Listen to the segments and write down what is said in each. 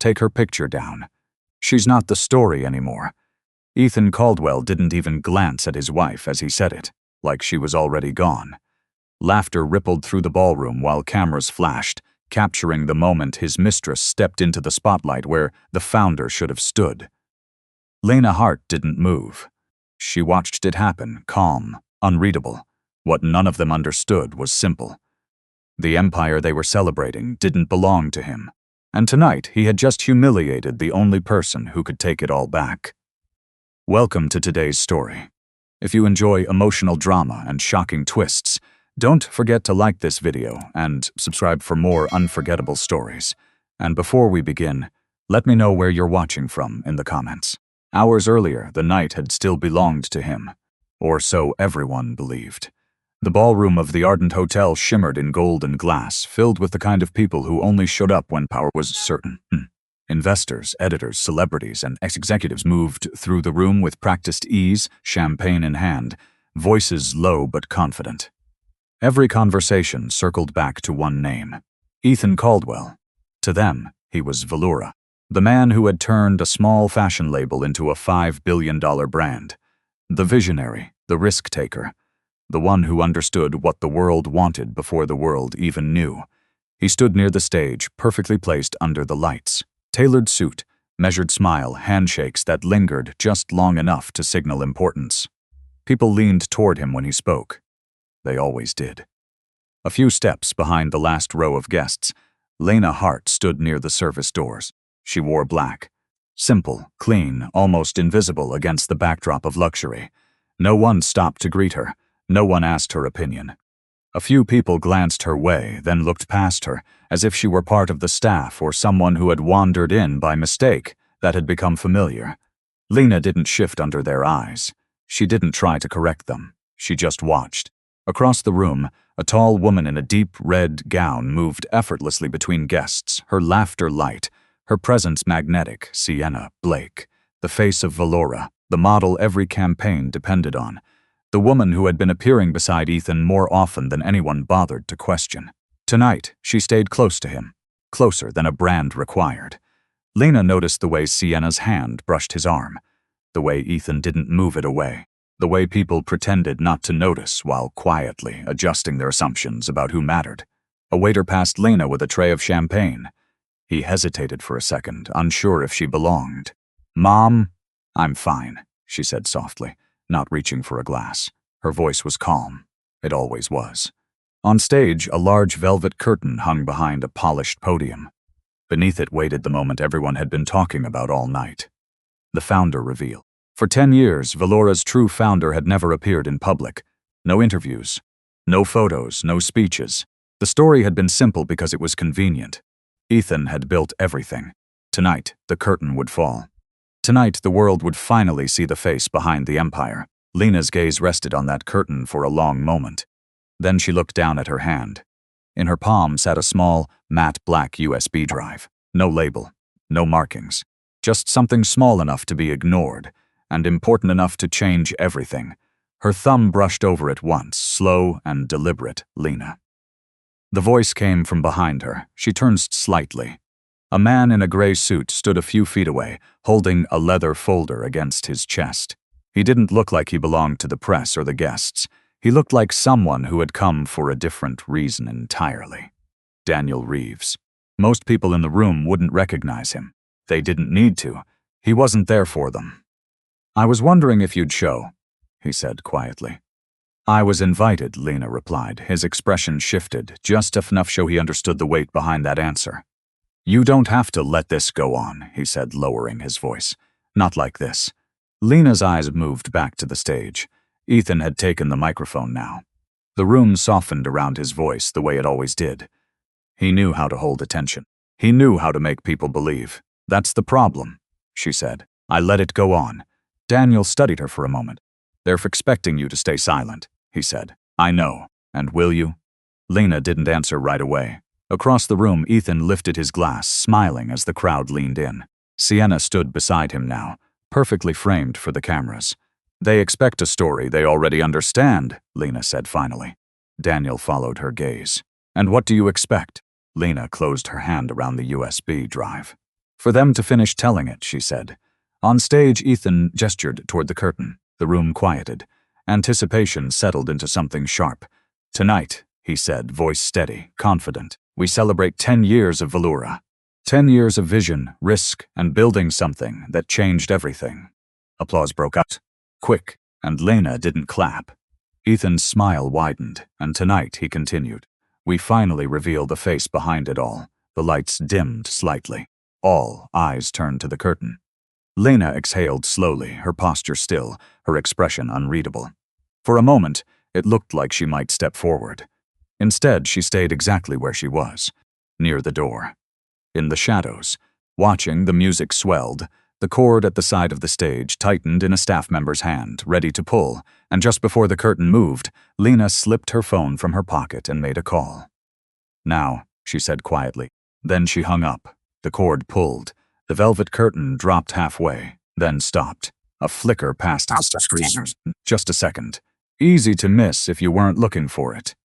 take her picture down. She's not the story anymore. Ethan Caldwell didn't even glance at his wife as he said it, like she was already gone. Laughter rippled through the ballroom while cameras flashed, capturing the moment his mistress stepped into the spotlight where the founder should have stood. Lena Hart didn't move. She watched it happen, calm, unreadable. What none of them understood was simple. The empire they were celebrating didn't belong to him, and tonight he had just humiliated the only person who could take it all back. Welcome to today's story. If you enjoy emotional drama and shocking twists, don't forget to like this video and subscribe for more unforgettable stories. And before we begin, let me know where you're watching from in the comments. Hours earlier, the night had still belonged to him, or so everyone believed. The ballroom of the Ardent Hotel shimmered in gold and glass, filled with the kind of people who only showed up when power was certain. Investors, editors, celebrities, and executives moved through the room with practiced ease, champagne in hand, voices low but confident. Every conversation circled back to one name: Ethan Caldwell. To them, he was Velura, the man who had turned a small fashion label into a $5 billion brand. The visionary, the risk-taker, the one who understood what the world wanted before the world even knew. He stood near the stage, perfectly placed under the lights. Tailored suit, measured smile, handshakes that lingered just long enough to signal importance. People leaned toward him when he spoke. They always did. A few steps behind the last row of guests, Lena Hart stood near the service doors. She wore black. Simple, clean, almost invisible against the backdrop of luxury. No one stopped to greet her. No one asked her opinion. A few people glanced her way, then looked past her, as if she were part of the staff or someone who had wandered in by mistake that had become familiar. Lena didn't shift under their eyes. She didn't try to correct them. She just watched. Across the room, a tall woman in a deep red gown moved effortlessly between guests, her laughter light, her presence magnetic. Sienna Blake, the face of Velura, the model every campaign depended on. The woman who had been appearing beside Ethan more often than anyone bothered to question. Tonight, she stayed close to him, closer than a brand required. Lena noticed the way Sienna's hand brushed his arm, the way Ethan didn't move it away, the way people pretended not to notice while quietly adjusting their assumptions about who mattered. A waiter passed Lena with a tray of champagne. He hesitated for a second, unsure if she belonged. "Mom, I'm fine," she said softly, not reaching for a glass. Her voice was calm. It always was. On stage, a large velvet curtain hung behind a polished podium. Beneath it waited the moment everyone had been talking about all night. The founder reveal. For 10 years, Velura's true founder had never appeared in public. No interviews, no photos, no speeches. The story had been simple because it was convenient. Ethan had built everything. Tonight, the curtain would fall. Tonight, the world would finally see the face behind the empire. Lena's gaze rested on that curtain for a long moment. Then she looked down at her hand. In her palm sat a small, matte black USB drive. No label, no markings. Just something small enough to be ignored, and important enough to change everything. Her thumb brushed over it once, slow and deliberate. Lena. The voice came from behind her. She turned slightly. A man in a gray suit stood a few feet away, holding a leather folder against his chest. He didn't look like he belonged to the press or the guests. He looked like someone who had come for a different reason entirely. Daniel Reeves. Most people in the room wouldn't recognize him. They didn't need to. He wasn't there for them. "I was wondering if you'd show," he said quietly. "I was invited," Lena replied. His expression shifted, just enough so he understood the weight behind that answer. "You don't have to let this go on," he said, lowering his voice. "Not like this." Lena's eyes moved back to the stage. Ethan had taken the microphone now. The room softened around his voice the way it always did. He knew how to hold attention. He knew how to make people believe. "That's the problem," she said. "I let it go on." Daniel studied her for a moment. "They're expecting you to stay silent," he said. "I know. And will you?" Lena didn't answer right away. Across the room, Ethan lifted his glass, smiling as the crowd leaned in. Sienna stood beside him now, perfectly framed for the cameras. "They expect a story they already understand," Lena said finally. Daniel followed her gaze. "And what do you expect?" Lena closed her hand around the USB drive. For them to finish telling it, she said. On stage, Ethan gestured toward the curtain. The room quieted. Anticipation settled into something sharp. Tonight, he said, voice steady, confident, we celebrate 10 years of Velura. 10 years of vision, risk, and building something that changed everything. Applause broke out. Quick, and Lena didn't clap. Ethan's smile widened, and tonight, he continued, we finally reveal the face behind it all. The lights dimmed slightly. All eyes turned to the curtain. Lena exhaled slowly, her posture still, her expression unreadable. For a moment, it looked like she might step forward. Instead, she stayed exactly where she was, near the door. In the shadows, watching the music swelled, the cord at the side of the stage tightened in a staff member's hand, ready to pull, and just before the curtain moved, Lena slipped her phone from her pocket and made a call. Now, she said quietly. Then she hung up. The cord pulled. The velvet curtain dropped halfway, then stopped. A flicker passed the screen. Just a second. Easy to miss if you weren't looking for it.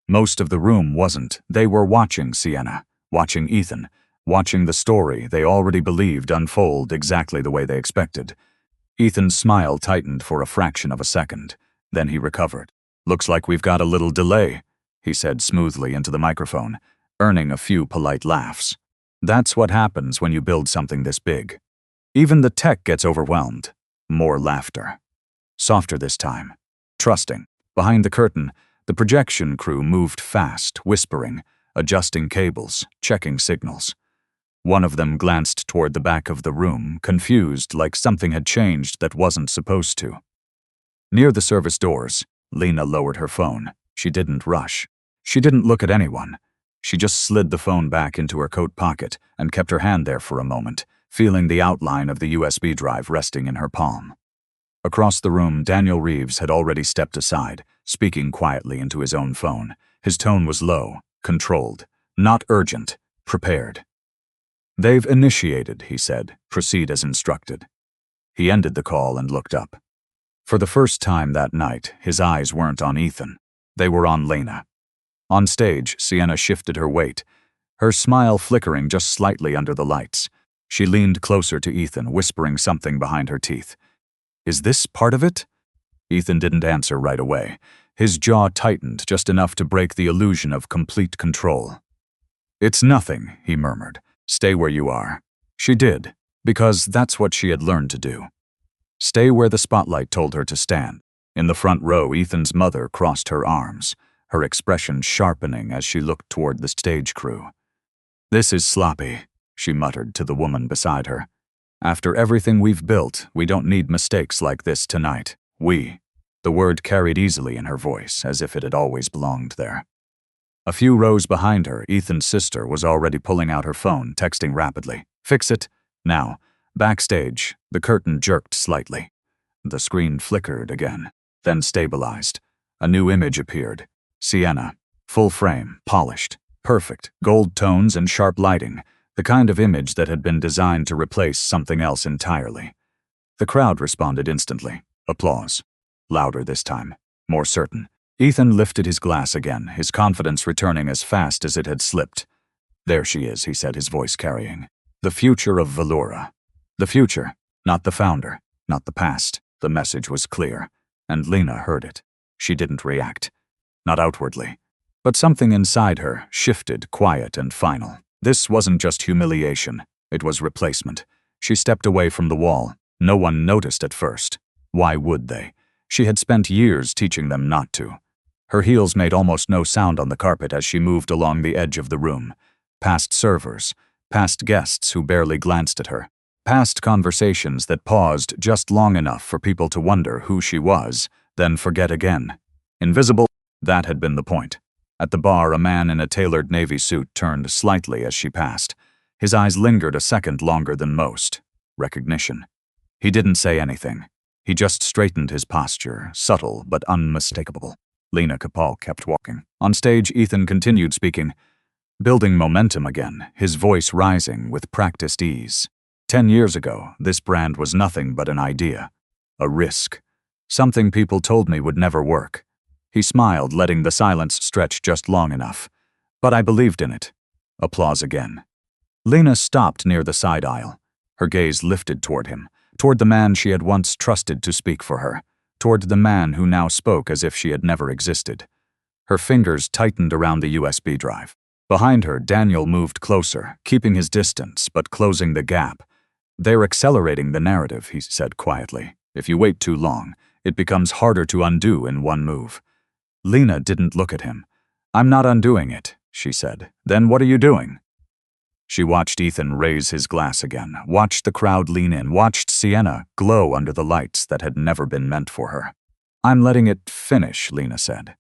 Most of the room wasn't. They were watching Sienna, watching Ethan, watching the story they already believed unfold exactly the way they expected. Ethan's smile tightened for a fraction of a second. Then he recovered. Looks like we've got a little delay, he said smoothly into the microphone, earning a few polite laughs. That's what happens when you build something this big. Even the tech gets overwhelmed. More laughter. Softer this time. Trusting. Behind the curtain, the projection crew moved fast, whispering, adjusting cables, checking signals. One of them glanced toward the back of the room, confused, like something had changed that wasn't supposed to. Near the service doors, Lena lowered her phone. She didn't rush. She didn't look at anyone. She just slid the phone back into her coat pocket and kept her hand there for a moment, feeling the outline of the USB drive resting in her palm. Across the room, Daniel Reeves had already stepped aside, speaking quietly into his own phone. His tone was low, controlled, not urgent, prepared. They've initiated, he said. Proceed as instructed. He ended the call and looked up. For the first time that night, his eyes weren't on Ethan. They were on Lena. On stage, Sienna shifted her weight, her smile flickering just slightly under the lights. She leaned closer to Ethan, whispering something behind her teeth. Is this part of it? Ethan didn't answer right away. His jaw tightened just enough to break the illusion of complete control. It's nothing, he murmured. Stay where you are. She did, because that's what she had learned to do. Stay where the spotlight told her to stand. In the front row, Ethan's mother crossed her arms, her expression sharpening as she looked toward the stage crew. This is sloppy, she muttered to the woman beside her. After everything we've built, we don't need mistakes like this tonight. We. The word carried easily in her voice, as if it had always belonged there. A few rows behind her, Ethan's sister was already pulling out her phone, texting rapidly. Fix it. Now. Backstage, the curtain jerked slightly. The screen flickered again, then stabilized. A new image appeared. Sienna. Full frame, polished, perfect, gold tones and sharp lighting, the kind of image that had been designed to replace something else entirely. The crowd responded instantly. Applause. Louder this time. More certain. Ethan lifted his glass again, his confidence returning as fast as it had slipped. There she is, he said, his voice carrying. The future of Velura. The future, not the founder, not the past. The message was clear, and Lena heard it. She didn't react. Not outwardly. But something inside her shifted, quiet and final. This wasn't just humiliation. It was replacement. She stepped away from the wall. No one noticed at first. Why would they? She had spent years teaching them not to. Her heels made almost no sound on the carpet as she moved along the edge of the room. Past servers, past guests who barely glanced at her, past conversations that paused just long enough for people to wonder who she was, then forget again. Invisible, that had been the point. At the bar, a man in a tailored navy suit turned slightly as she passed. His eyes lingered a second longer than most. Recognition. He didn't say anything. He just straightened his posture, subtle but unmistakable. Lena Kapal kept walking. On stage, Ethan continued speaking, building momentum again, his voice rising with practiced ease. 10 years ago, this brand was nothing but an idea. A risk. Something people told me would never work. He smiled, letting the silence stretch just long enough. But I believed in it. Applause again. Lena stopped near the side aisle. Her gaze lifted toward him, toward the man she had once trusted to speak for her, toward the man who now spoke as if she had never existed. Her fingers tightened around the USB drive. Behind her, Daniel moved closer, keeping his distance, but closing the gap. "They're accelerating the narrative," he said quietly. "If you wait too long, it becomes harder to undo in one move." Lena didn't look at him. "I'm not undoing it," she said. "Then what are you doing?" She watched Ethan raise his glass again, watched the crowd lean in, watched Sienna glow under the lights that had never been meant for her. "I'm letting it finish," Lena said.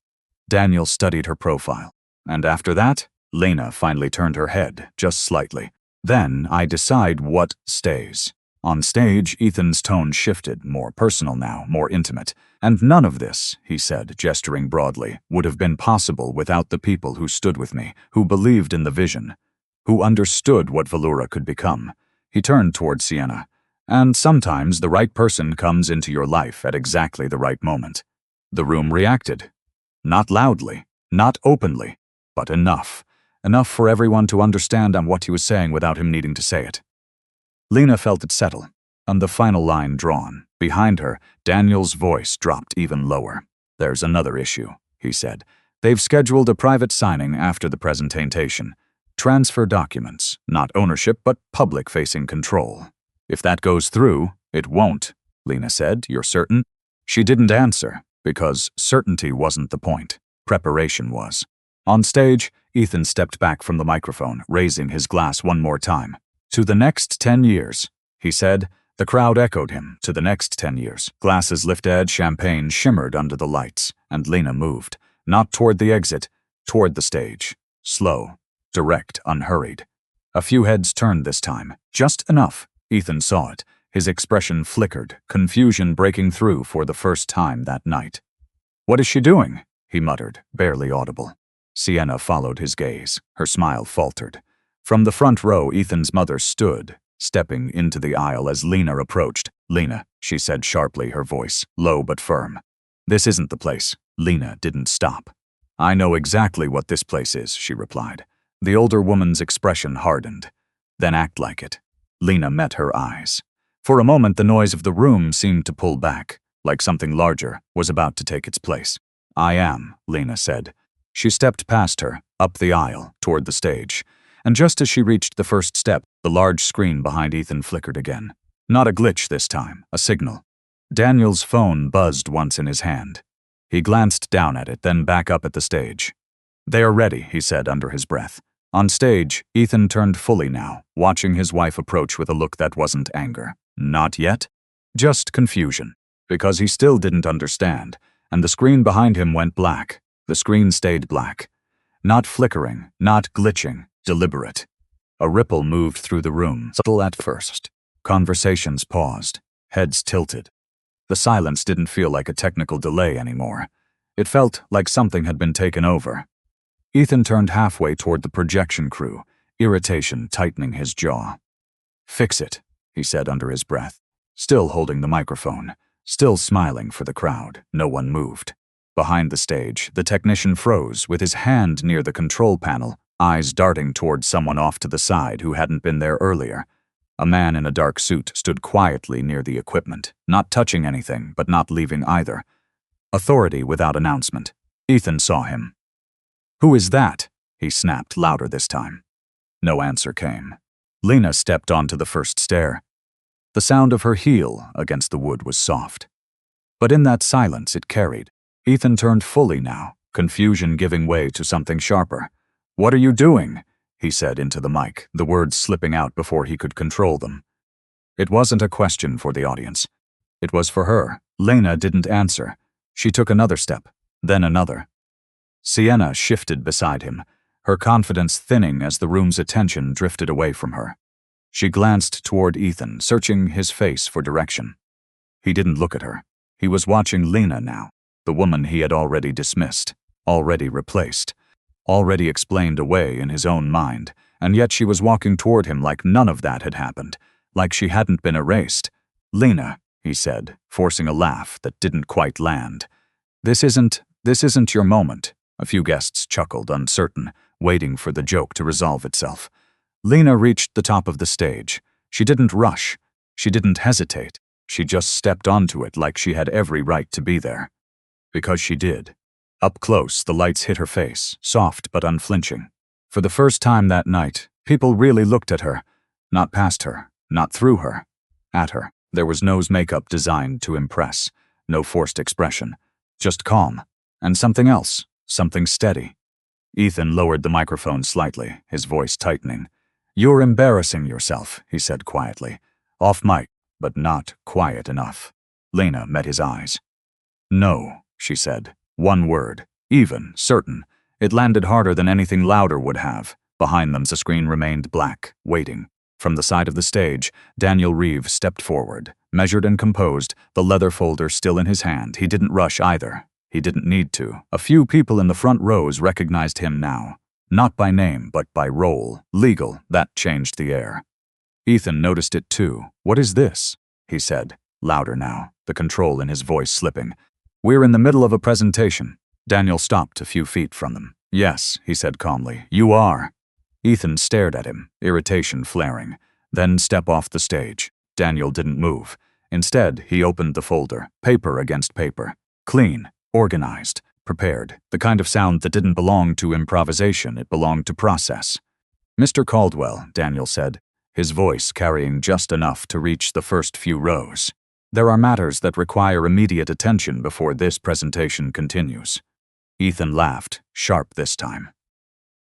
Daniel studied her profile. "And after that?" Lena finally turned her head, just slightly. "Then I decide what stays." On stage, Ethan's tone shifted, more personal now, more intimate. "And none of this," he said, gesturing broadly, "would have been possible without the people who stood with me, who believed in the vision, who understood what Valura could become." He turned toward Sienna. "And sometimes the right person comes into your life at exactly the right moment." The room reacted. Not loudly, not openly, but enough. Enough for everyone to understand what he was saying without him needing to say it. Lena felt it settle, and the final line drawn. Behind her, Daniel's voice dropped even lower. "There's another issue," he said. "They've scheduled a private signing after the presentation. Transfer documents, not ownership, but public-facing control. If that goes through, it won't," Lena said. "You're certain?" She didn't answer, because certainty wasn't the point. Preparation was. On stage, Ethan stepped back from the microphone, raising his glass one more time. "To the next 10 years, he said. The crowd echoed him. To the next 10 years. Glasses lifted, champagne shimmered under the lights, and Lena moved. Not toward the exit, toward the stage. Slow, direct, unhurried. A few heads turned this time. Just enough. Ethan saw it. His expression flickered, confusion breaking through for the first time that night. "What is she doing?" he muttered, barely audible. Sienna followed his gaze. Her smile faltered. From the front row, Ethan's mother stood, stepping into the aisle as Lena approached. "Lena," she said sharply, her voice low but firm. "This isn't the place." Lena didn't stop. "I know exactly what this place is," she replied. The older woman's expression hardened. "Then act like it." Lena met her eyes. For a moment, the noise of the room seemed to pull back, like something larger was about to take its place. "I am," Lena said. She stepped past her, up the aisle, toward the stage. And just as she reached the first step, the large screen behind Ethan flickered again. Not a glitch this time, a signal. Daniel's phone buzzed once in his hand. He glanced down at it, then back up at the stage. "They are ready," he said under his breath. On stage, Ethan turned fully now, watching his wife approach with a look that wasn't anger. Not yet. Just confusion. Because he still didn't understand, and the screen behind him went black. The screen stayed black. Not flickering, not glitching, deliberate. A ripple moved through the room, subtle at first. Conversations paused, heads tilted. The silence didn't feel like a technical delay anymore. It felt like something had been taken over. Ethan turned halfway toward the projection crew, irritation tightening his jaw. "Fix it," he said under his breath, still holding the microphone, still smiling for the crowd. No one moved. Behind the stage, the technician froze, with his hand near the control panel, eyes darting toward someone off to the side who hadn't been there earlier. A man in a dark suit stood quietly near the equipment, not touching anything, but not leaving either. Authority without announcement. Ethan saw him. "Who is that?" he snapped, louder this time. No answer came. Lena stepped onto the first stair. The sound of her heel against the wood was soft. But in that silence it carried. Ethan turned fully now, confusion giving way to something sharper. "What are you doing?" he said into the mic, the words slipping out before he could control them. It wasn't a question for the audience. It was for her. Lena didn't answer. She took another step, then another. Sienna shifted beside him, her confidence thinning as the room's attention drifted away from her. She glanced toward Ethan, searching his face for direction. He didn't look at her. He was watching Lena now, the woman he had already dismissed, already replaced, already explained away in his own mind, and yet she was walking toward him like none of that had happened, like she hadn't been erased. "Lena," he said, forcing a laugh that didn't quite land. This isn't your moment." A few guests chuckled, uncertain, waiting for the joke to resolve itself. Lena reached the top of the stage. She didn't rush. She didn't hesitate. She just stepped onto it like she had every right to be there. Because she did. Up close, the lights hit her face, soft but unflinching. For the first time that night, people really looked at her. Not past her, not through her. At her. There was no makeup designed to impress. No forced expression. Just calm. And something else. Something steady. Ethan lowered the microphone slightly, his voice tightening. "You're embarrassing yourself," he said quietly. Off mic, but not quiet enough. Lena met his eyes. "No," she said. One word. Even, certain. It landed harder than anything louder would have. Behind them, the screen remained black, waiting. From the side of the stage, Daniel Reeve stepped forward, measured and composed, the leather folder still in his hand. He didn't rush either. He didn't need to. A few people in the front rows recognized him now. Not by name, but by role. Legal. That changed the air. Ethan noticed it too. "What is this?" he said, louder now, the control in his voice slipping. "We're in the middle of a presentation." Daniel stopped a few feet from them. "Yes," he said calmly. "You are." Ethan stared at him, irritation flaring. "Then step off the stage." Daniel didn't move. Instead, he opened the folder, paper against paper. Clean, organized, prepared. The kind of sound that didn't belong to improvisation, it belonged to process. "Mr. Caldwell," Daniel said, his voice carrying just enough to reach the first few rows. "There are matters that require immediate attention before this presentation continues." Ethan laughed, sharp this time.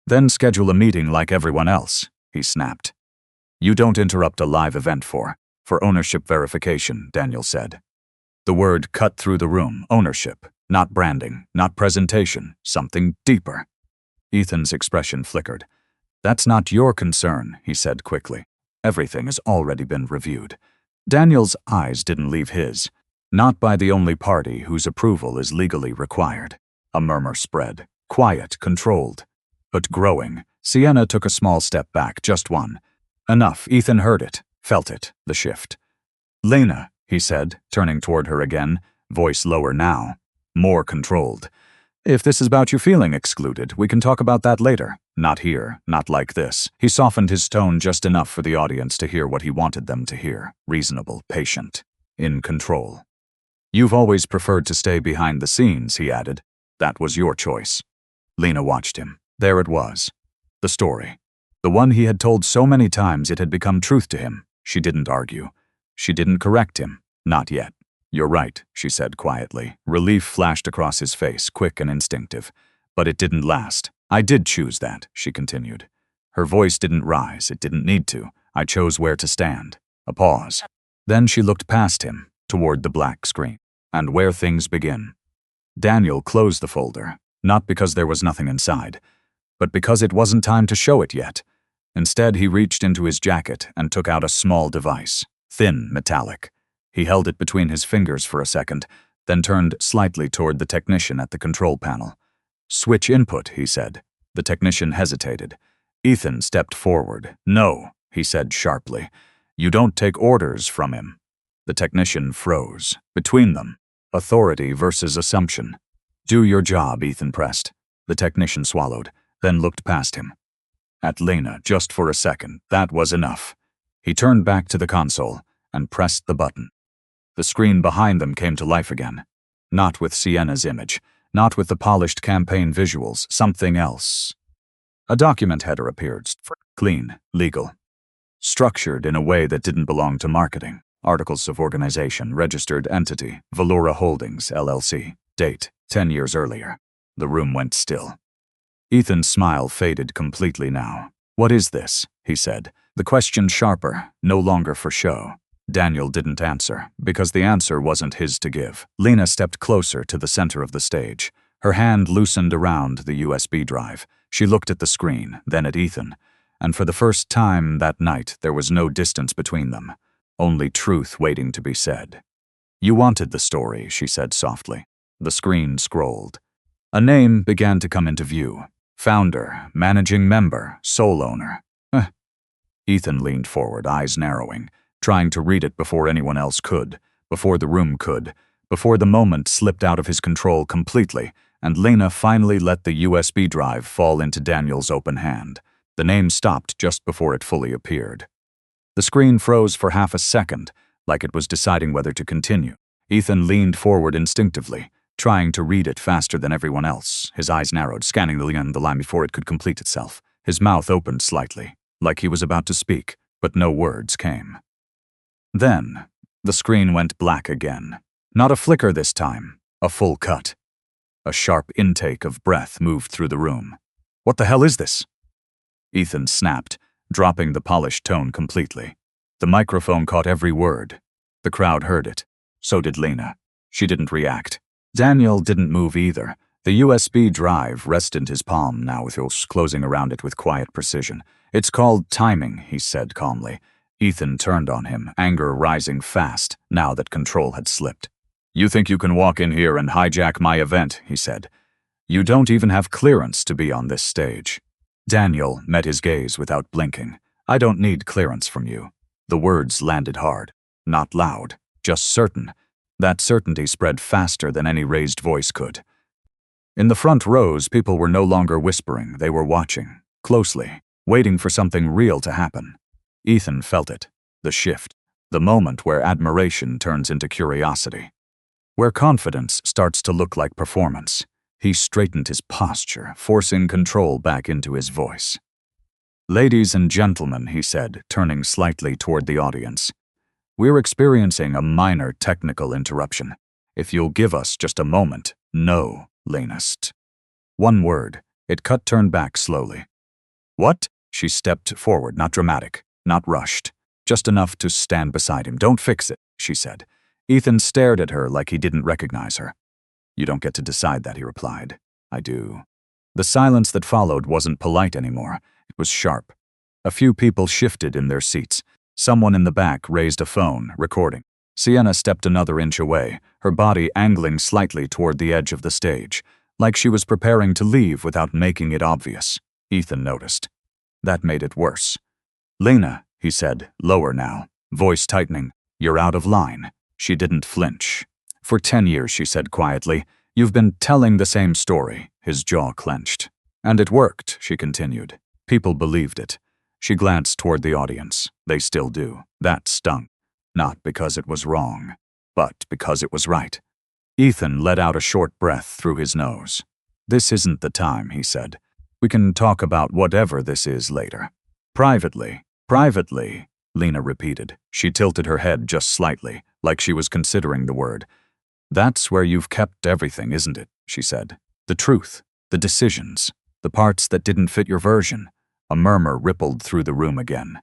"Then schedule a meeting like everyone else," he snapped. "You don't interrupt a live event for ownership verification," Daniel said. The word cut through the room. Ownership. Not branding, not presentation, something deeper. Ethan's expression flickered. "That's not your concern," he said quickly. "Everything has already been reviewed." Daniel's eyes didn't leave his. "Not by the only party whose approval is legally required." A murmur spread. Quiet, controlled. But growing. Sienna took a small step back, just one. Enough. Ethan heard it, felt it, the shift. "Lena," he said, turning toward her again, voice lower now. More controlled. "If this is about you feeling excluded, we can talk about that later. Not here, not like this." He softened his tone just enough for the audience to hear what he wanted them to hear. Reasonable, patient, in control. "You've always preferred to stay behind the scenes," he added. "That was your choice." Lena watched him. There it was. The story. The one he had told so many times it had become truth to him. She didn't argue. She didn't correct him. Not yet. "You're right," she said quietly. Relief flashed across his face, quick and instinctive. "But it didn't last. I did choose that," she continued. Her voice didn't rise. It didn't need to. "I chose where to stand." A pause. Then she looked past him, toward the black screen. And where things begin. Daniel closed the folder, not because there was nothing inside, but because it wasn't time to show it yet. Instead, he reached into his jacket and took out a small device, thin, metallic. He held it between his fingers for a second, then turned slightly toward the technician at the control panel. "Switch input," he said. The technician hesitated. Ethan stepped forward. "No," he said sharply. "You don't take orders from him." The technician froze. Between them, authority versus assumption. "Do your job," Ethan pressed. The technician swallowed, then looked past him. At Lena, just for a second, that was enough. He turned back to the console and pressed the button. The screen behind them came to life again. Not with Sienna's image, not with the polished campaign visuals, something else. A document header appeared, clean, legal. Structured in a way that didn't belong to marketing. Articles of organization, registered entity, Valora Holdings, LLC. Date, 10 years earlier. The room went still. Ethan's smile faded completely now. "What is this?" he said. The question sharper, no longer for show. Daniel didn't answer, because the answer wasn't his to give. Lena stepped closer to the center of the stage. Her hand loosened around the USB drive. She looked at the screen, then at Ethan. And for the first time that night, there was no distance between them. Only truth waiting to be said. "You wanted the story," she said softly. The screen scrolled. A name began to come into view. Founder, managing member, sole owner. Ethan leaned forward, eyes narrowing, trying to read it before anyone else could, before the room could, before the moment slipped out of his control completely, and Lena finally let the USB drive fall into Daniel's open hand. The name stopped just before it fully appeared. The screen froze for half a second, like it was deciding whether to continue. Ethan leaned forward instinctively, trying to read it faster than everyone else. His eyes narrowed, scanning the line before it could complete itself. His mouth opened slightly, like he was about to speak, but no words came. Then, the screen went black again. Not a flicker this time, a full cut. A sharp intake of breath moved through the room. "What the hell is this?" Ethan snapped, dropping the polished tone completely. The microphone caught every word. The crowd heard it. So did Lena. She didn't react. Daniel didn't move either. The USB drive rested in his palm now, with holes closing around it with quiet precision. "It's called timing," he said calmly. Ethan turned on him, anger rising fast now that control had slipped. "You think you can walk in here and hijack my event," he said. "You don't even have clearance to be on this stage." Daniel met his gaze without blinking. "I don't need clearance from you." The words landed hard, not loud, just certain. That certainty spread faster than any raised voice could. In the front rows, people were no longer whispering. They were watching, closely, waiting for something real to happen. Ethan felt it, the shift, the moment where admiration turns into curiosity, where confidence starts to look like performance. He straightened his posture, forcing control back into his voice. "Ladies and gentlemen," he said, turning slightly toward the audience, "we're experiencing a minor technical interruption. If you'll give us just a moment." "No, Lenest." One word. It turned back slowly. "What?" She stepped forward, not dramatic, not rushed, just enough to stand beside him. "Don't fix it," she said. Ethan stared at her like he didn't recognize her. "You don't get to decide that," he replied. "I do." The silence that followed wasn't polite anymore. It was sharp. A few people shifted in their seats. Someone in the back raised a phone, recording. Sienna stepped another inch away, her body angling slightly toward the edge of the stage, like she was preparing to leave without making it obvious. Ethan noticed. That made it worse. "Lena," he said, lower now, voice tightening, "you're out of line." She didn't flinch. "For 10 years, she said quietly, "you've been telling the same story." His jaw clenched. "And it worked," she continued. People believed it. She glanced toward the audience. They still do. That stung. Not because it was wrong, but because it was right. Ethan let out a short breath through his nose. "This isn't the time," he said. "We can talk about whatever this is later." "Privately." "Privately," Lena repeated. She tilted her head just slightly, like she was considering the word. "That's where you've kept everything, isn't it?" she said. "The truth, the decisions, the parts that didn't fit your version." A murmur rippled through the room again.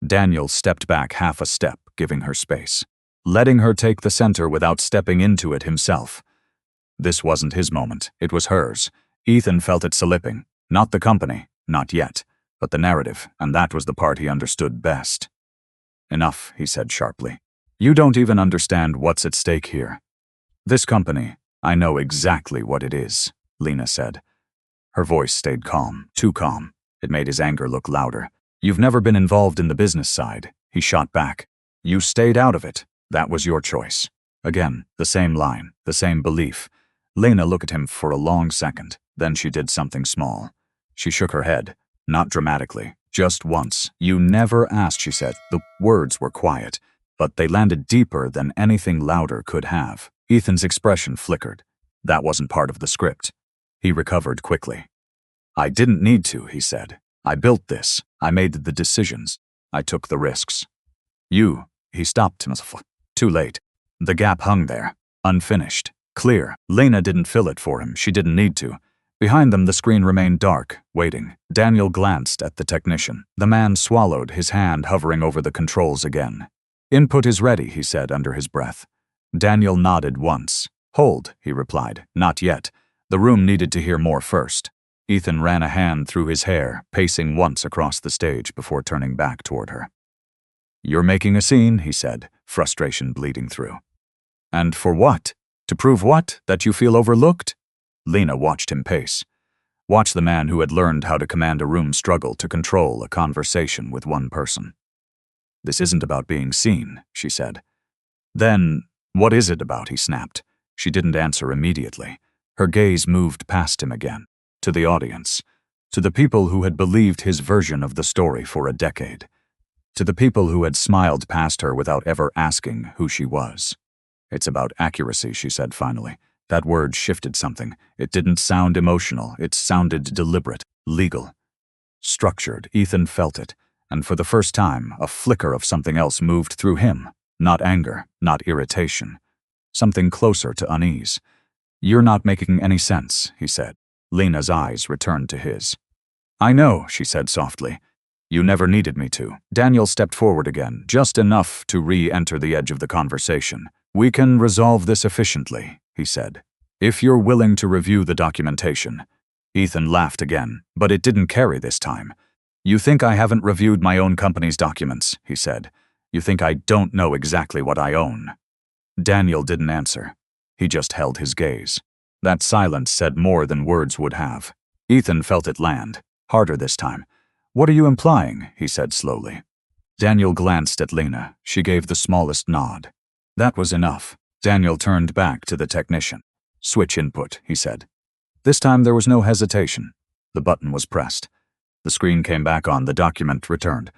Daniel stepped back half a step, giving her space, letting her take the center without stepping into it himself. This wasn't his moment, it was hers. Ethan felt it slipping. Not the company, not yet, but the narrative, and that was the part he understood best. "Enough," he said sharply. "You don't even understand what's at stake here." "This company, I know exactly what it is," Lena said. Her voice stayed calm, too calm. It made his anger look louder. "You've never been involved in the business side," he shot back. "You stayed out of it. That was your choice." Again, the same line, the same belief. Lena looked at him for a long second, then she did something small. She shook her head, not dramatically, just once. "You never asked," she said. The words were quiet, but they landed deeper than anything louder could have. Ethan's expression flickered. That wasn't part of the script. He recovered quickly. "I didn't need to," he said. "I built this. I made the decisions. I took the risks." He stopped himself. Too late. The gap hung there, unfinished, clear. Lena didn't fill it for him. She didn't need to. Behind them, the screen remained dark, waiting. Daniel glanced at the technician. The man swallowed, his hand hovering over the controls again. "Input is ready," he said under his breath. Daniel nodded once. "Hold," he replied. "Not yet. The room needed to hear more first." Ethan ran a hand through his hair, pacing once across the stage before turning back toward her. "You're making a scene," he said, frustration bleeding through. "And for what? To prove what? That you feel overlooked?" Lena watched him pace. Watch the man who had learned how to command a room struggle to control a conversation with one person. "This isn't about being seen," she said. "Then, what is it about?" he snapped. She didn't answer immediately. Her gaze moved past him again, to the audience. To the people who had believed his version of the story for a decade. To the people who had smiled past her without ever asking who she was. "It's about accuracy," she said finally. That word shifted something. It didn't sound emotional. It sounded deliberate, legal. Structured. Ethan felt it. And for the first time, a flicker of something else moved through him. Not anger, not irritation. Something closer to unease. "You're not making any sense," he said. Lena's eyes returned to his. "I know," she said softly. "You never needed me to." Daniel stepped forward again, just enough to re-enter the edge of the conversation. "We can resolve this efficiently," he said. "If you're willing to review the documentation." Ethan laughed again, but it didn't carry this time. "You think I haven't reviewed my own company's documents," he said. "You think I don't know exactly what I own." Daniel didn't answer. He just held his gaze. That silence said more than words would have. Ethan felt it land, harder this time. "What are you implying?" he said slowly. Daniel glanced at Lena. She gave the smallest nod. That was enough. Daniel turned back to the technician. "Switch input," he said. This time there was no hesitation. The button was pressed. The screen came back on, the document returned.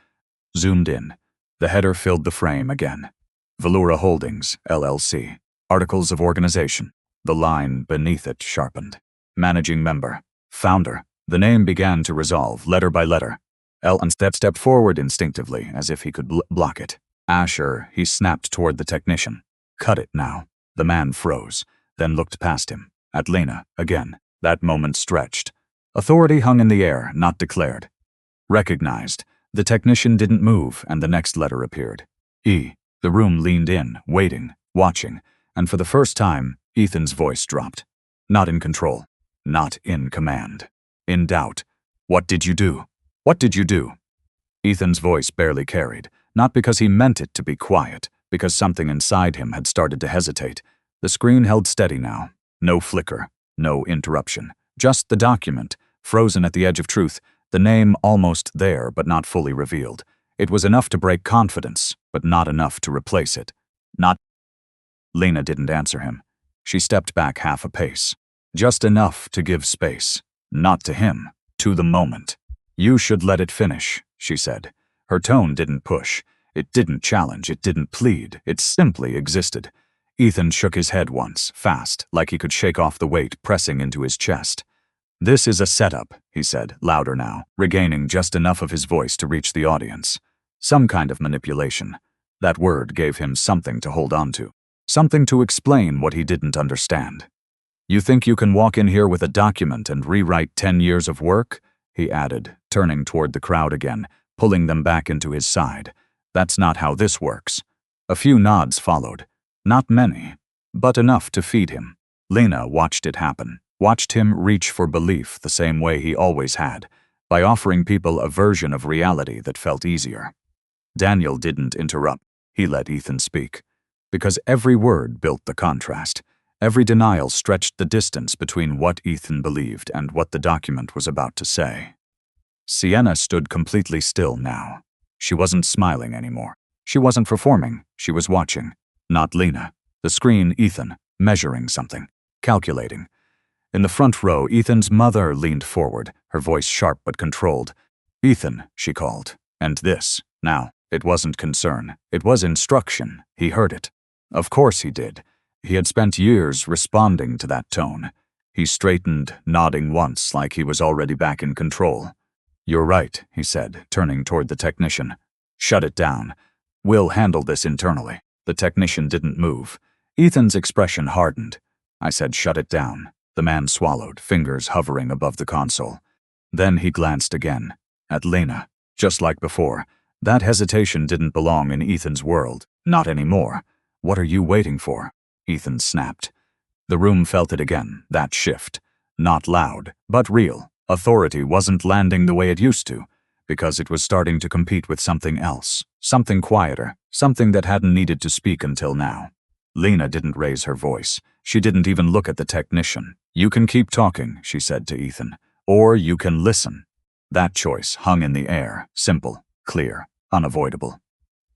Zoomed in. The header filled the frame again. Velura Holdings, LLC. Articles of Organization. The line beneath it sharpened. Managing Member. Founder. The name began to resolve, letter by letter. Elton stepped forward instinctively, as if he could block it. Asher, he snapped toward the technician. "Cut it now." The man froze, then looked past him. At Lena, again. That moment stretched. Authority hung in the air, not declared. Recognized. The technician didn't move, and the next letter appeared. E. The room leaned in, waiting, watching, and for the first time, Ethan's voice dropped. Not in control. Not in command. In doubt. "What did you do? What did you do?" Ethan's voice barely carried, not because he meant it to be quiet, because something inside him had started to hesitate. The screen held steady now. No flicker, no interruption. Just the document, frozen at the edge of truth, the name almost there but not fully revealed. It was enough to break confidence, but not enough to replace it. Not. Lena didn't answer him. She stepped back half a pace. Just enough to give space. Not to him, to the moment. "You should let it finish," she said. Her tone didn't push. It didn't challenge. It didn't plead. It simply existed. Ethan shook his head once, fast, like he could shake off the weight pressing into his chest. "This is a setup," he said, louder now, regaining just enough of his voice to reach the audience. Some kind of manipulation. That word gave him something to hold on to. Something to explain what he didn't understand. "You think you can walk in here with a document and rewrite 10 years of work?" he added, turning toward the crowd again, pulling them back into his side. "That's not how this works." A few nods followed. Not many, but enough to feed him. Lena watched it happen, watched him reach for belief the same way he always had, by offering people a version of reality that felt easier. Daniel didn't interrupt. He let Ethan speak. Because every word built the contrast. Every denial stretched the distance between what Ethan believed and what the document was about to say. Sienna stood completely still now. She wasn't smiling anymore. She wasn't performing. She was watching. Not Lena. The screen, Ethan, measuring something, calculating. In the front row, Ethan's mother leaned forward, her voice sharp but controlled. "Ethan," she called. And this, now, it wasn't concern. It was instruction. He heard it. Of course he did. He had spent years responding to that tone. He straightened, nodding once like he was already back in control. "You're right," he said, turning toward the technician. "Shut it down. We'll handle this internally." The technician didn't move. Ethan's expression hardened. "I said shut it down." The man swallowed, fingers hovering above the console. Then he glanced again. At Lena. Just like before. That hesitation didn't belong in Ethan's world. Not anymore. "What are you waiting for?" Ethan snapped. The room felt it again, that shift. Not loud, but real. Authority wasn't landing the way it used to, because it was starting to compete with something else. Something quieter, something that hadn't needed to speak until now. Lena didn't raise her voice. She didn't even look at the technician. "You can keep talking," she said to Ethan, "or you can listen." That choice hung in the air, simple, clear, unavoidable.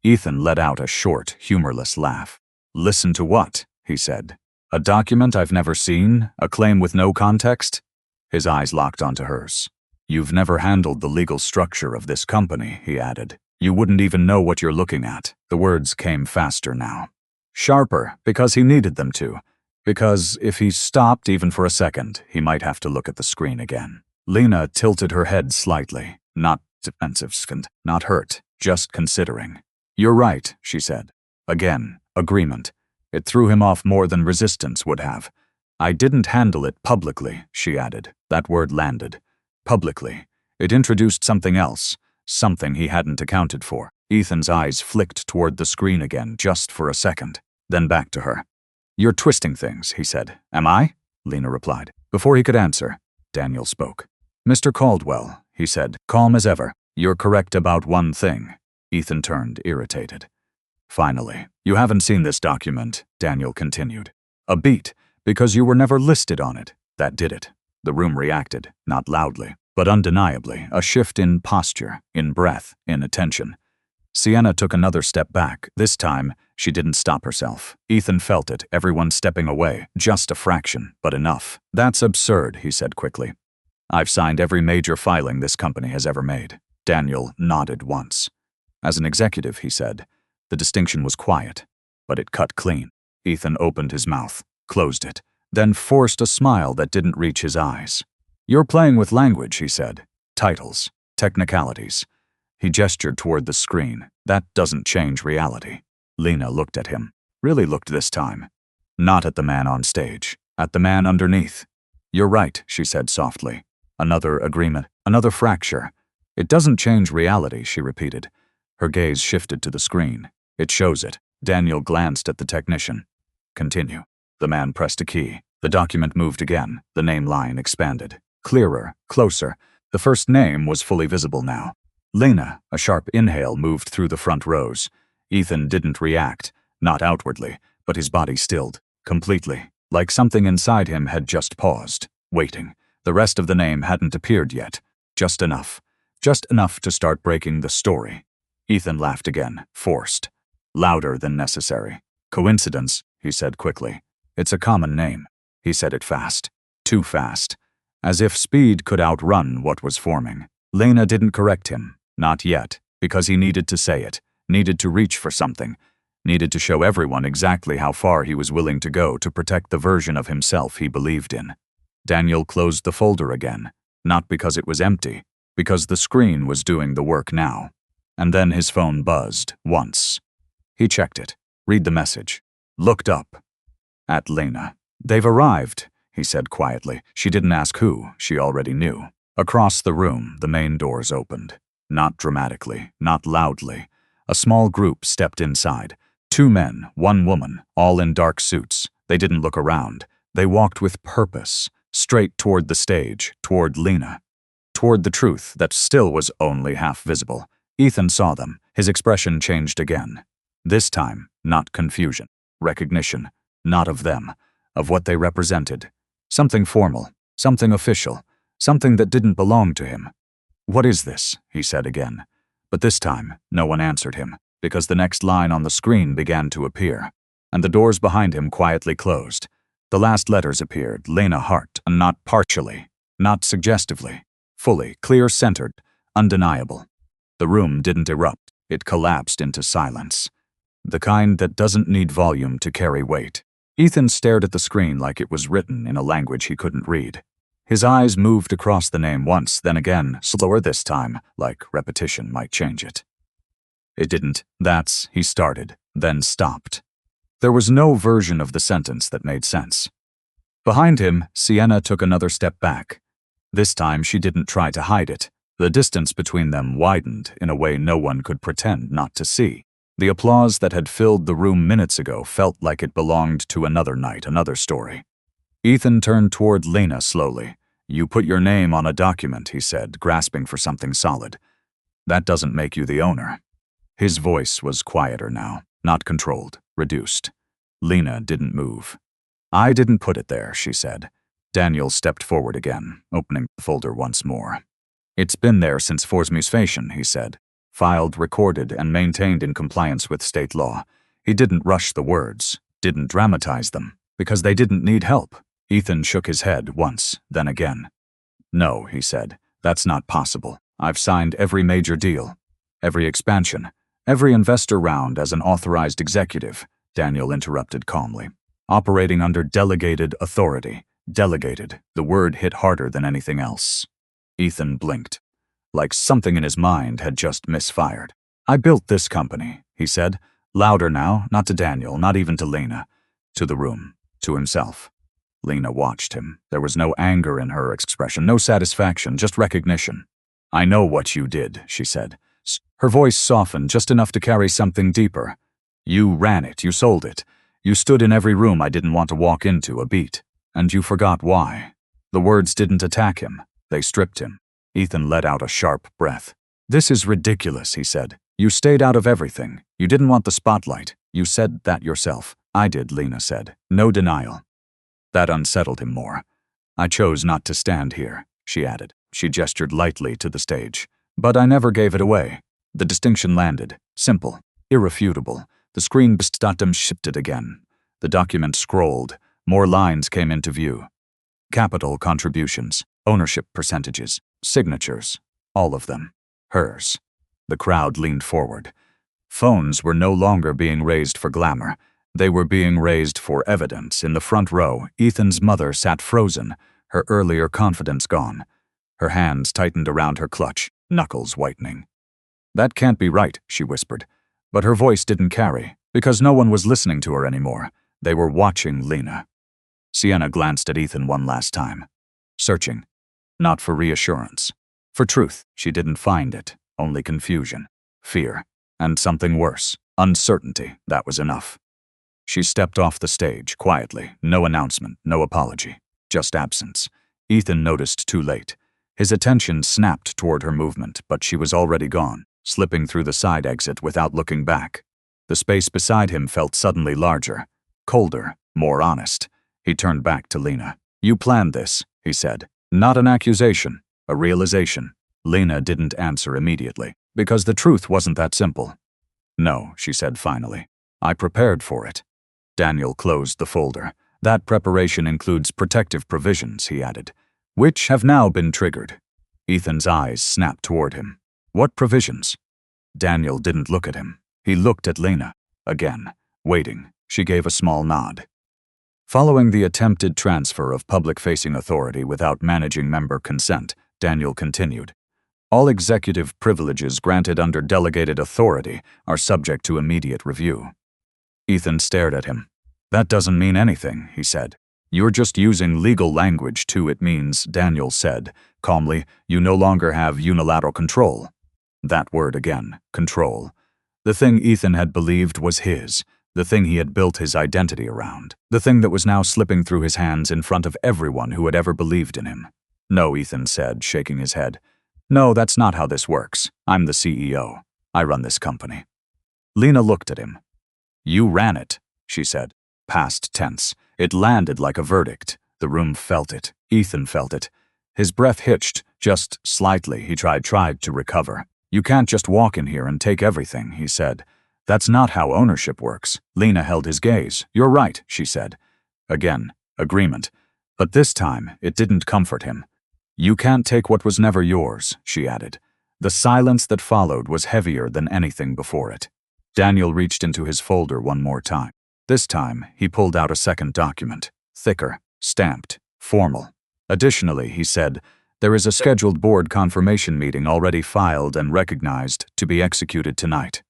Ethan let out a short, humorless laugh. "Listen to what?" he said. "A document I've never seen? A claim with no context?" His eyes locked onto hers. You've never handled the legal structure of this company, he added. You wouldn't even know what you're looking at. The words came faster now. Sharper, because he needed them to. Because if he stopped even for a second, he might have to look at the screen again. Lena tilted her head slightly, not defensive, not hurt, just considering. You're right, she said. Again, agreement. It threw him off more than resistance would have. I didn't handle it publicly, she added. That word landed. Publicly. It introduced something else, something he hadn't accounted for. Ethan's eyes flicked toward the screen again just for a second, then back to her. You're twisting things, he said. Am I? Lena replied. Before he could answer, Daniel spoke. Mr. Caldwell, he said, calm as ever. You're correct about one thing. Ethan turned, irritated. Finally, you haven't seen this document, Daniel continued. A beat, because you were never listed on it. That did it. The room reacted, not loudly, but undeniably, a shift in posture, in breath, in attention. Sienna took another step back. This time, she didn't stop herself. Ethan felt it, everyone stepping away, just a fraction, but enough. That's absurd, he said quickly. I've signed every major filing this company has ever made. Daniel nodded once. As an executive, he said, the distinction was quiet, but it cut clean. Ethan opened his mouth, closed it, then forced a smile that didn't reach his eyes. You're playing with language, he said. Titles, technicalities. He gestured toward the screen. That doesn't change reality. Lena looked at him. Really looked this time. Not at the man on stage. At the man underneath. You're right, she said softly. Another agreement. Another fracture. It doesn't change reality, she repeated. Her gaze shifted to the screen. It shows it. Daniel glanced at the technician. Continue. The man pressed a key. The document moved again. The name line expanded. Clearer, closer. The first name was fully visible now. Lena, a sharp inhale moved through the front rows. Ethan didn't react, not outwardly, but his body stilled, completely, like something inside him had just paused, waiting. The rest of the name hadn't appeared yet. Just enough to start breaking the story. Ethan laughed again, forced, louder than necessary. Coincidence, he said quickly. It's a common name. He said it fast, too fast, as if speed could outrun what was forming. Lena didn't correct him. Not yet, because he needed to say it, needed to reach for something, needed to show everyone exactly how far he was willing to go to protect the version of himself he believed in. Daniel closed the folder again, not because it was empty, because the screen was doing the work now. And then his phone buzzed, once. He checked it, read the message, looked up. At Lena. They've arrived, he said quietly. She didn't ask who, she already knew. Across the room, the main doors opened. Not dramatically, not loudly. A small group stepped inside. 2 men, 1 woman, all in dark suits. They didn't look around. They walked with purpose, straight toward the stage, toward Lena. Toward the truth that still was only half visible. Ethan saw them. His expression changed again. This time, not confusion. Recognition. Not of them. Of what they represented. Something formal. Something official. Something that didn't belong to him. What is this? He said again. But this time, no one answered him, because the next line on the screen began to appear, and the doors behind him quietly closed. The last letters appeared, Lena Hart, and not partially, not suggestively, fully, clear-centered, undeniable. The room didn't erupt. It collapsed into silence. The kind that doesn't need volume to carry weight. Ethan stared at the screen like it was written in a language he couldn't read. His eyes moved across the name once, then again, slower this time, like repetition might change it. It didn't. That's, he started, then stopped. There was no version of the sentence that made sense. Behind him, Sienna took another step back. This time she didn't try to hide it. The distance between them widened in a way no one could pretend not to see. The applause that had filled the room minutes ago felt like it belonged to another night, another story. Ethan turned toward Lena slowly. You put your name on a document, he said, grasping for something solid. That doesn't make you the owner. His voice was quieter now, not controlled, reduced. Lena didn't move. I didn't put it there, she said. Daniel stepped forward again, opening the folder once more. It's been there since Forsmusfation, he said. Filed, recorded, and maintained in compliance with state law. He didn't rush the words, didn't dramatize them, because they didn't need help. Ethan shook his head once, then again. No, he said, That's not possible. I've signed every major deal, every expansion, every investor round as an authorized executive, Daniel interrupted calmly. Operating under delegated authority. Delegated. The word hit harder than anything else. Ethan blinked, like something in his mind had just misfired. I built this company, he said, louder now, not to Daniel, not even to Lena, to the room, to himself. Lena watched him. There was no anger in her expression, no satisfaction, just recognition. I know what you did, she said. Her voice softened just enough to carry something deeper. You ran it, you sold it. You stood in every room I didn't want to walk into a beat. And you forgot why. The words didn't attack him. They stripped him. Ethan let out a sharp breath. This is ridiculous, he said. You stayed out of everything. You didn't want the spotlight. You said that yourself. I did, Lena said. No denial. That unsettled him more. I chose not to stand here, she added. She gestured lightly to the stage. But I never gave it away. The distinction landed. Simple. Irrefutable. The screen shifted again. The document scrolled. More lines came into view. Capital contributions, ownership percentages, signatures, all of them. Hers. The crowd leaned forward. Phones were no longer being raised for glamour. They were being raised for evidence. In the front row, Ethan's mother sat frozen, her earlier confidence gone. Her hands tightened around her clutch, knuckles whitening. That can't be right, she whispered. But her voice didn't carry, because no one was listening to her anymore. They were watching Lena. Sienna glanced at Ethan one last time. Searching. Not for reassurance. For truth, she didn't find it. Only confusion. Fear. And something worse. Uncertainty. That was enough. She stepped off the stage, quietly. No announcement, no apology. Just absence. Ethan noticed too late. His attention snapped toward her movement, but she was already gone, slipping through the side exit without looking back. The space beside him felt suddenly larger. Colder. More honest. He turned back to Lena. You planned this, he said. Not an accusation. A realization. Lena didn't answer immediately, because the truth wasn't that simple. No, she said finally. I prepared for it. Daniel closed the folder. That preparation includes protective provisions, he added, which have now been triggered. Ethan's eyes snapped toward him. What provisions? Daniel didn't look at him. He looked at Lena. Again. Waiting. She gave a small nod. Following the attempted transfer of public-facing authority without managing member consent, Daniel continued. All executive privileges granted under delegated authority are subject to immediate review. Ethan stared at him. That doesn't mean anything, he said. You're just using legal language to it means, Daniel said, calmly, you no longer have unilateral control. That word again, control. The thing Ethan had believed was his, the thing he had built his identity around, the thing that was now slipping through his hands in front of everyone who had ever believed in him. No, Ethan said, shaking his head. No, that's not how this works. I'm the CEO. I run this company. Lena looked at him. You ran it, she said. Past tense. It landed like a verdict. The room felt it. Ethan felt it. His breath hitched, just slightly. He tried to recover. You can't just walk in here and take everything, he said. That's not how ownership works. Lena held his gaze. You're right, she said. Again, agreement. But this time, it didn't comfort him. You can't take what was never yours, she added. The silence that followed was heavier than anything before it. Daniel reached into his folder one more time. This time, he pulled out a second document. Thicker, stamped, formal. Additionally, he said, there is a scheduled board confirmation meeting already filed and recognized to be executed tonight.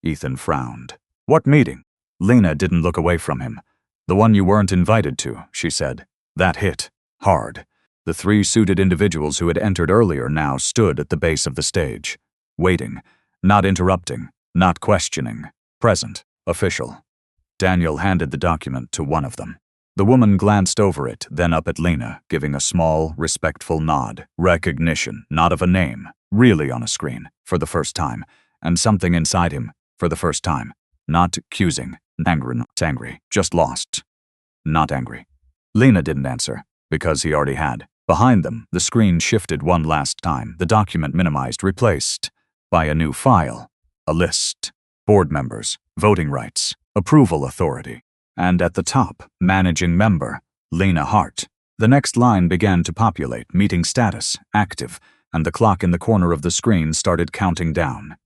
Ethan frowned. What meeting? Lena didn't look away from him. The one you weren't invited to, she said. That hit. Hard. The three suited individuals who had entered earlier now stood at the base of the stage. Waiting. Not interrupting. Not questioning. Present. Official. Daniel handed the document to one of them. The woman glanced over it, then up at Lena, giving a small, respectful nod. Recognition, not of a name, really on a screen, for the first time, and something inside him, for the first time. Not accusing, not angry, just lost. Not angry. Lena didn't answer, because he already had. Behind them, the screen shifted one last time, the document minimized, replaced by a new file, a list, board members, voting rights, approval authority, and at the top, managing member, Lena Hart. The next line began to populate, meeting status, active, and the clock in the corner of the screen started counting down.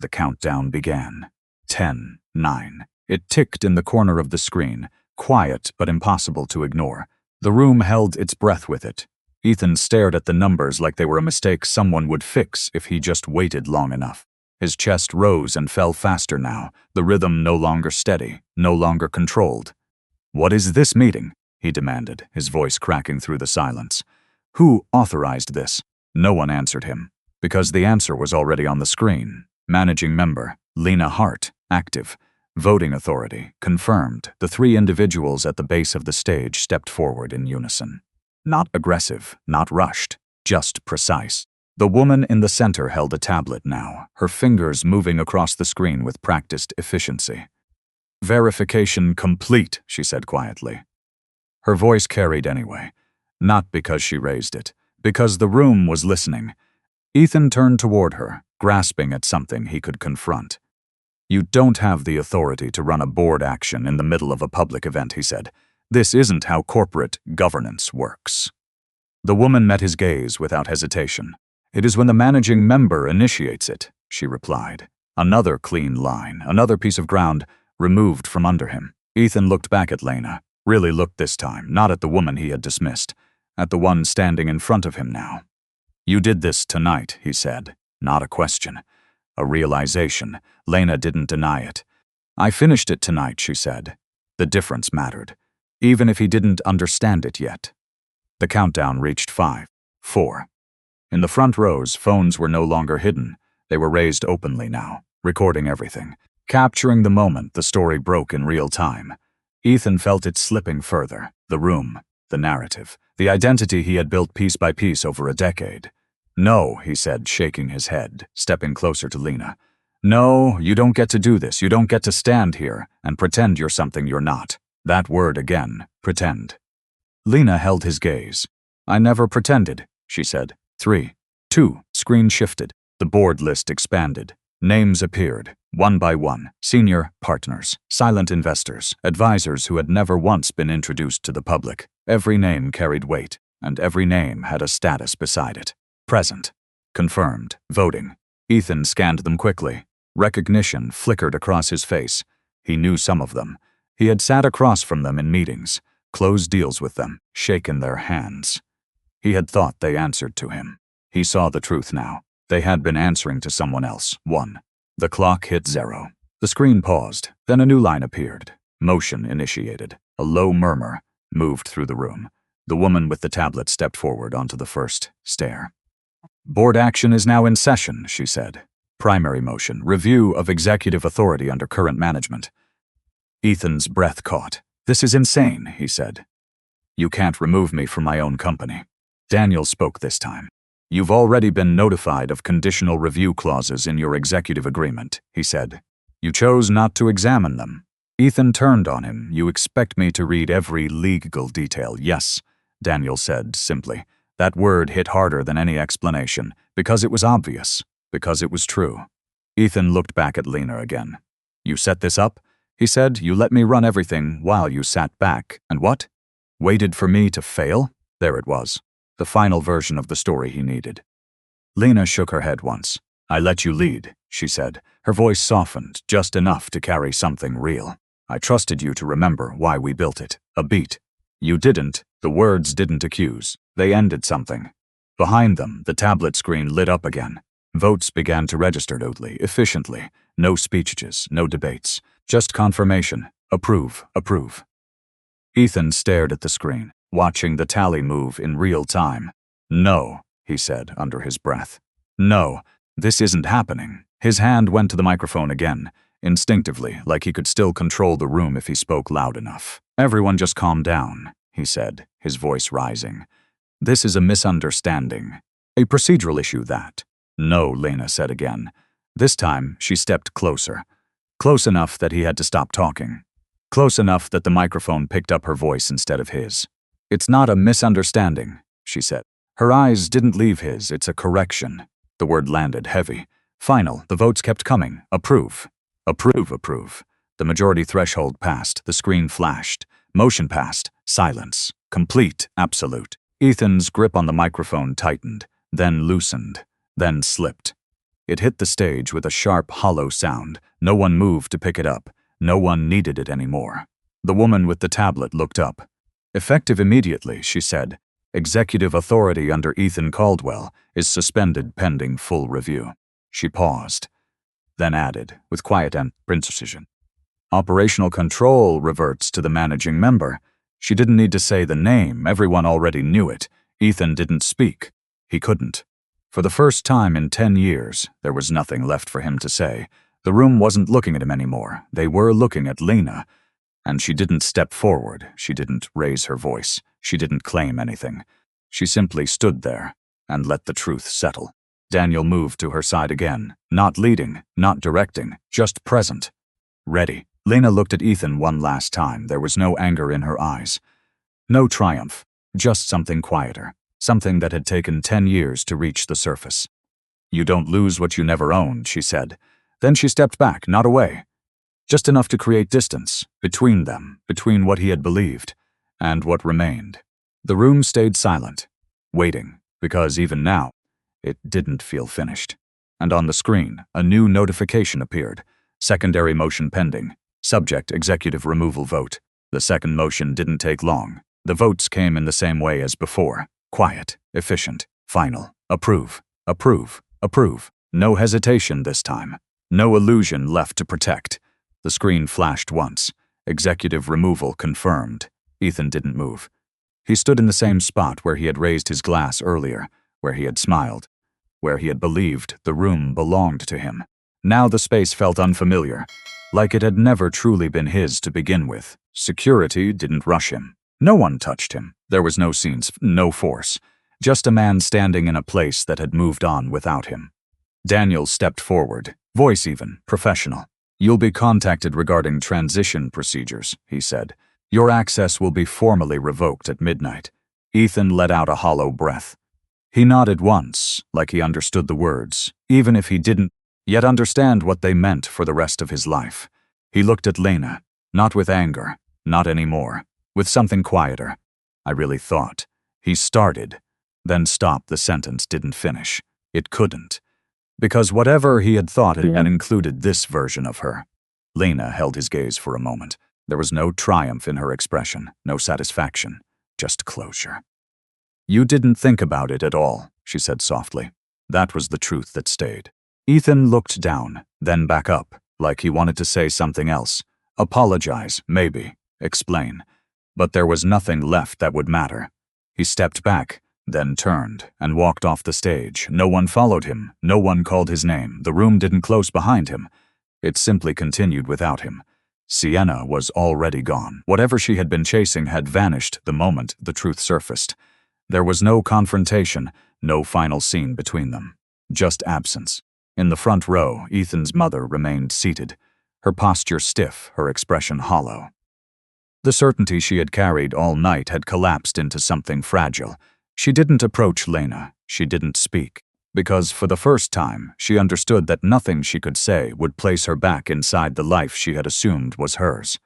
The countdown began. 10, 9. It ticked in the corner of the screen, quiet but impossible to ignore. The room held its breath with it. Ethan stared at the numbers like they were a mistake someone would fix if he just waited long enough. His chest rose and fell faster now, the rhythm no longer steady, no longer controlled. "What is this meeting?" he demanded, his voice cracking through the silence. "Who authorized this?" No one answered him, because the answer was already on the screen. Managing member, Lena Hart, active. Voting authority, confirmed. The three individuals at the base of the stage stepped forward in unison. Not aggressive, not rushed, just precise. The woman in the center held a tablet now, her fingers moving across the screen with practiced efficiency. "Verification complete," she said quietly. Her voice carried anyway, not because she raised it, because the room was listening. Ethan turned toward her, grasping at something he could confront. "You don't have the authority to run a board action in the middle of a public event," he said. "This isn't how corporate governance works." The woman met his gaze without hesitation. "It is when the managing member initiates it," she replied. Another clean line, another piece of ground removed from under him. Ethan looked back at Lena, really looked this time, not at the woman he had dismissed, at the one standing in front of him now. "You did this tonight," he said. Not a question. A realization. Lena didn't deny it. "I finished it tonight," she said. The difference mattered, even if he didn't understand it yet. The countdown reached 5, 4. In the front rows, phones were no longer hidden. They were raised openly now, recording everything. Capturing the moment the story broke in real time. Ethan felt it slipping further. The room, the narrative, the identity he had built piece by piece over a decade. "No," he said, shaking his head, stepping closer to Lena. "No, you don't get to do this. You don't get to stand here and pretend you're something you're not." That word again, pretend. Lena held his gaze. "I never pretended," she said. 3, 2, screen shifted. The board list expanded. Names appeared, one by one. Senior partners, silent investors, advisors who had never once been introduced to the public. Every name carried weight, and every name had a status beside it. Present. Confirmed. Voting. Ethan scanned them quickly. Recognition flickered across his face. He knew some of them. He had sat across from them in meetings, closed deals with them, shaken their hands. He had thought they answered to him. He saw the truth now. They had been answering to someone else. 1. The clock hit 0. The screen paused. Then a new line appeared. Motion initiated. A low murmur moved through the room. The woman with the tablet stepped forward onto the first stair. "Board action is now in session," she said. "Primary motion, review of executive authority under current management." Ethan's breath caught. "This is insane," he said. "You can't remove me from my own company." Daniel spoke this time. "You've already been notified of conditional review clauses in your executive agreement," he said. "You chose not to examine them." Ethan turned on him. "You expect me to read every legal detail?" "Yes," Daniel said simply. That word hit harder than any explanation, because it was obvious, because it was true. Ethan looked back at Lena again. "You set this up?" he said. "You let me run everything while you sat back, and what? Waited for me to fail?" There it was, the final version of the story he needed. Lena shook her head once. "I let you lead," she said. Her voice softened, just enough to carry something real. "I trusted you to remember why we built it. A beat. You didn't." The words didn't accuse. They ended something. Behind them, the tablet screen lit up again. Votes began to register neatly, efficiently. No speeches, no debates. Just confirmation. Approve, approve. Ethan stared at the screen, watching the tally move in real time. "No," he said under his breath. "No, this isn't happening." His hand went to the microphone again, instinctively, like he could still control the room if he spoke loud enough. "Everyone just calm down," he said, his voice rising. "This is a misunderstanding. A procedural issue, that." "No," Lena said again. This time, she stepped closer. Close enough that he had to stop talking. Close enough that the microphone picked up her voice instead of his. "It's not a misunderstanding," she said. Her eyes didn't leave his. "It's a correction." The word landed heavy. Final. The votes kept coming. Approve. Approve, approve. The majority threshold passed. The screen flashed. Motion passed. Silence. Complete. Absolute. Ethan's grip on the microphone tightened. then loosened, then slipped. It hit the stage with a sharp, hollow sound. No one moved to pick it up. No one needed it anymore. The woman with the tablet looked up. "Effective immediately," she said. "Executive authority under Ethan Caldwell is suspended pending full review." She paused, then added, with quiet and precision, "Operational control reverts to the managing member." She didn't need to say the name. Everyone already knew it. Ethan didn't speak. He couldn't. For the first time in 10 years, there was nothing left for him to say. The room wasn't looking at him anymore. They were looking at Lena. And she didn't step forward. She didn't raise her voice. She didn't claim anything. She simply stood there and let the truth settle. Daniel moved to her side again, not leading, not directing, just present. Ready. Lena looked at Ethan one last time. There was no anger in her eyes. No triumph. Just something quieter. Something that had taken 10 years to reach the surface. "You don't lose what you never owned," she said. Then she stepped back, not away. Just enough to create distance between them, between what he had believed and what remained. The room stayed silent, waiting, because even now, it didn't feel finished. And on the screen, a new notification appeared. Secondary motion pending. Subject executive removal vote. The second motion didn't take long. The votes came in the same way as before. Quiet, efficient, final. Approve, approve, approve. No hesitation this time. No illusion left to protect. The screen flashed once. Executive removal confirmed. Ethan didn't move. He stood in the same spot where he had raised his glass earlier, where he had smiled, where he had believed the room belonged to him. Now the space felt unfamiliar, like it had never truly been his to begin with. Security didn't rush him. No one touched him. There was no scenes, no force. Just a man standing in a place that had moved on without him. Daniel stepped forward, voice even, professional. "You'll be contacted regarding transition procedures," he said. "Your access will be formally revoked at midnight." Ethan let out a hollow breath. He nodded once, like he understood the words, even if he didn't yet understand what they meant for the rest of his life. He looked at Lena, not with anger, not anymore, with something quieter. "I really thought." He started, then stopped. The sentence didn't finish. It couldn't. Because whatever he had thought it had included this version of her. Lena held his gaze for a moment. There was no triumph in her expression, no satisfaction, just closure. "You didn't think about it at all," she said softly. That was the truth that stayed. Ethan looked down, then back up, like he wanted to say something else. Apologize, maybe, explain. But there was nothing left that would matter. He stepped back, then turned and walked off the stage. No one followed him. No one called his name. The room didn't close behind him. It simply continued without him. Sienna was already gone. Whatever she had been chasing had vanished the moment the truth surfaced. There was no confrontation, no final scene between them. Just absence. In the front row, Ethan's mother remained seated, her posture stiff, her expression hollow. The certainty she had carried all night had collapsed into something fragile. She didn't approach Lena. She didn't speak. Because for the first time, she understood that nothing she could say would place her back inside the life she had assumed was hers.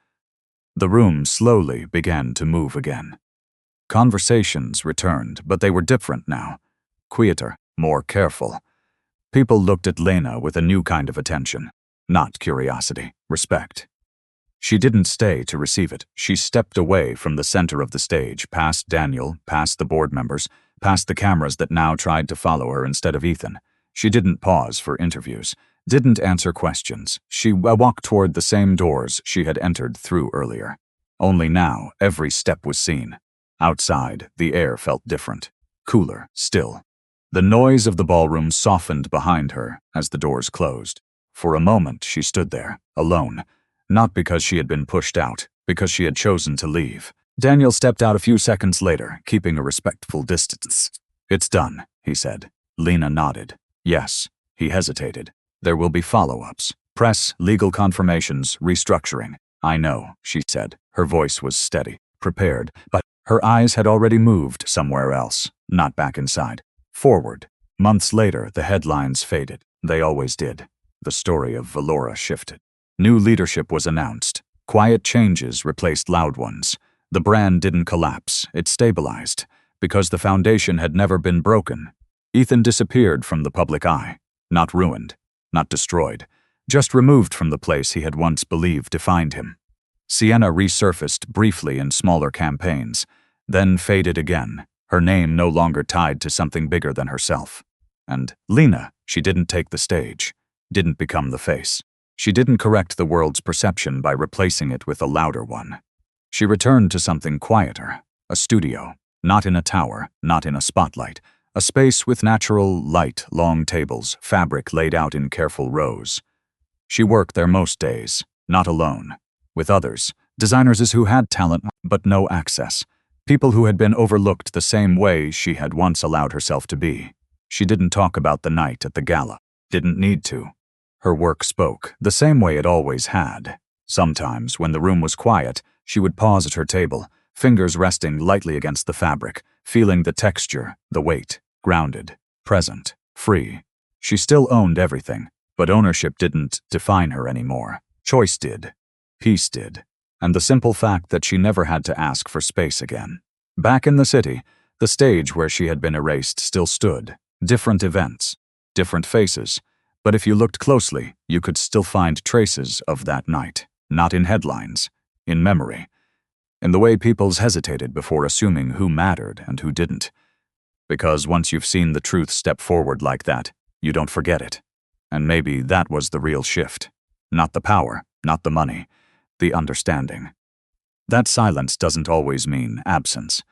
The room slowly began to move again. Conversations returned, but they were different now. Quieter, more careful. People looked at Lena with a new kind of attention. Not curiosity, respect. She didn't stay to receive it. She stepped away from the center of the stage, past Daniel, past the board members, past the cameras that now tried to follow her instead of Ethan. She didn't pause for interviews, didn't answer questions. She walked toward the same doors she had entered through earlier. Only now, every step was seen. Outside, the air felt different, cooler, still. The noise of the ballroom softened behind her as the doors closed. For a moment, she stood there, alone. Not because she had been pushed out, because she had chosen to leave. Daniel stepped out a few seconds later, keeping a respectful distance. "It's done," he said. Lena nodded. "Yes." He hesitated. "There will be follow-ups. Press, legal confirmations, restructuring." "I know," she said. Her voice was steady, prepared, but her eyes had already moved somewhere else, not back inside. Forward. Months later, the headlines faded. They always did. The story of Valora shifted. New leadership was announced. Quiet changes replaced loud ones. The brand didn't collapse, it stabilized, because the foundation had never been broken. Ethan disappeared from the public eye, not ruined, not destroyed, just removed from the place he had once believed defined him. Sienna resurfaced briefly in smaller campaigns, then faded again, her name no longer tied to something bigger than herself. And Lena, she didn't take the stage, didn't become the face. She didn't correct the world's perception by replacing it with a louder one. She returned to something quieter, a studio, not in a tower, not in a spotlight, a space with natural light, long tables, fabric laid out in careful rows. She worked there most days, not alone, with others, designers who had talent but no access, people who had been overlooked the same way she had once allowed herself to be. She didn't talk about the night at the gala, didn't need to. Her work spoke, the same way it always had. Sometimes, when the room was quiet, she would pause at her table, fingers resting lightly against the fabric, feeling the texture, the weight, grounded, present, free. She still owned everything, but ownership didn't define her anymore. Choice did. Peace did. And the simple fact that she never had to ask for space again. Back in the city, the stage where she had been erased still stood. Different events, different faces. But if you looked closely, you could still find traces of that night. Not in headlines, in memory. In the way peoples hesitated before assuming who mattered and who didn't. Because once you've seen the truth step forward like that, you don't forget it. And maybe that was the real shift. Not the power, not the money, the understanding. That silence doesn't always mean absence.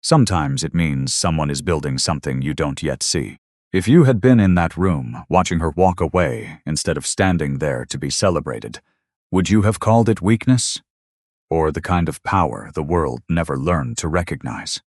Sometimes it means someone is building something you don't yet see. If you had been in that room, watching her walk away instead of standing there to be celebrated, would you have called it weakness? Or the kind of power the world never learned to recognize?